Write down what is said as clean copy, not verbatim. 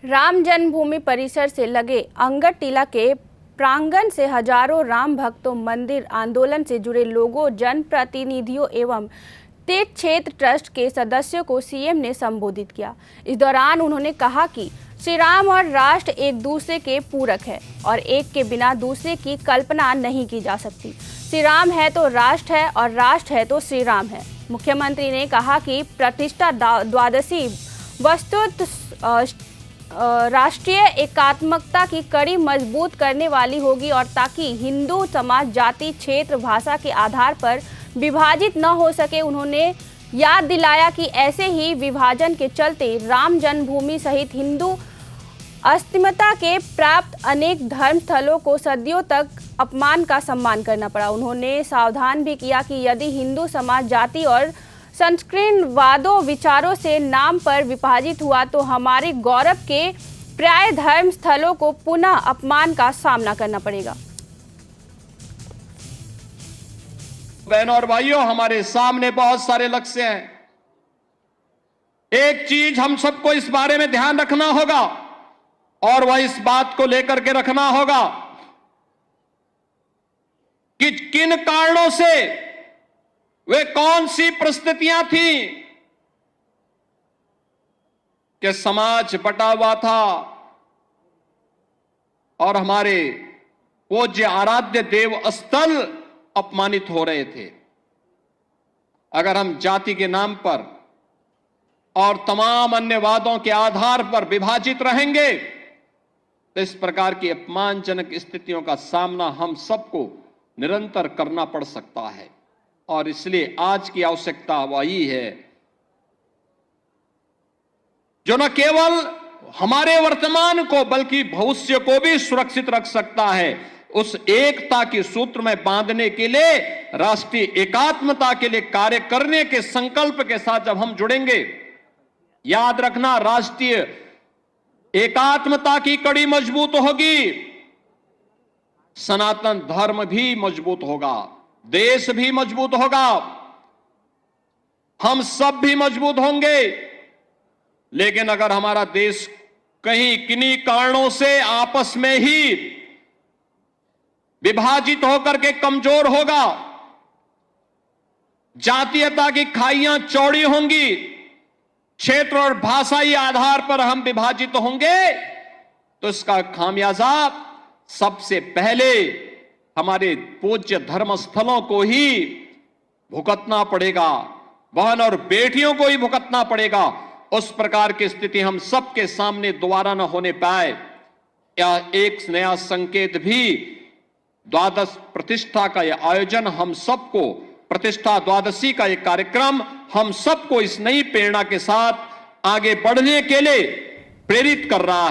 राम जन्मभूमि परिसर से लगे अंगद टीला के प्रांगण से हजारों राम भक्तों, मंदिर आंदोलन से जुड़े लोगों, जनप्रतिनिधियों एवं तीर्थ क्षेत्र ट्रस्ट के सदस्यों को सीएम ने संबोधित किया। इस दौरान उन्होंने कहा कि श्री राम और राष्ट्र एक दूसरे के पूरक है और एक के बिना दूसरे की कल्पना नहीं की जा सकती। श्री राम है तो राष्ट्र है और राष्ट्र है तो श्री राम है। मुख्यमंत्री ने कहा कि प्रतिष्ठा द्वादशी वस्तुत राष्ट्रीय एकात्मकता की कड़ी मजबूत करने वाली होगी और ताकि हिंदू समाज जाति, क्षेत्र, भाषा के आधार पर विभाजित न हो सके। उन्होंने याद दिलाया कि ऐसे ही विभाजन के चलते राम जन्मभूमि सहित हिंदू अस्मिता के प्राप्त अनेक धर्म स्थलों को सदियों तक अपमान का सम्मान करना पड़ा। उन्होंने सावधान भी किया कि यदि हिंदू समाज जाति और संकीर्णवादों विचारों से नाम पर विभाजित हुआ तो हमारे गौरव के प्राय धर्म स्थलों को पुनः अपमान का सामना करना पड़ेगा। बहनों और भाइयों, हमारे सामने बहुत सारे लक्ष्य हैं। एक चीज हम सबको इस बारे में ध्यान रखना होगा और वह इस बात को लेकर के रखना होगा कि किन कारणों से वे कौन सी परिस्थितियां थी कि समाज बटा हुआ था और हमारे पूज्य आराध्य देव स्थल अपमानित हो रहे थे। अगर हम जाति के नाम पर और तमाम अन्य वादों के आधार पर विभाजित रहेंगे तो इस प्रकार की अपमानजनक स्थितियों का सामना हम सबको निरंतर करना पड़ सकता है और इसलिए आज की आवश्यकता वही है जो न केवल हमारे वर्तमान को बल्कि भविष्य को भी सुरक्षित रख सकता है। उस एकता के सूत्र में बांधने के लिए, राष्ट्रीय एकात्मता के लिए कार्य करने के संकल्प के साथ जब हम जुड़ेंगे, याद रखना राष्ट्रीय एकात्मता की कड़ी मजबूत होगी, सनातन धर्म भी मजबूत होगा, देश भी मजबूत होगा, हम सब भी मजबूत होंगे। लेकिन अगर हमारा देश कहीं किन्हीं कारणों से आपस में ही विभाजित होकर के कमजोर होगा, जातीयता की खाइयां चौड़ी होंगी, क्षेत्र और भाषाई आधार पर हम विभाजित होंगे तो इसका खामियाजा सबसे पहले हमारे पूज्य धर्म स्थलों को ही भुगतना पड़ेगा, बहन और बेटियों को ही भुगतना पड़ेगा। उस प्रकार की स्थिति हम सबके सामने दोबारा न होने पाए, या एक नया संकेत भी द्वादश प्रतिष्ठा का यह आयोजन हम सबको, प्रतिष्ठा द्वादशी का यह कार्यक्रम हम सबको इस नई प्रेरणा के साथ आगे बढ़ने के लिए प्रेरित कर रहा है।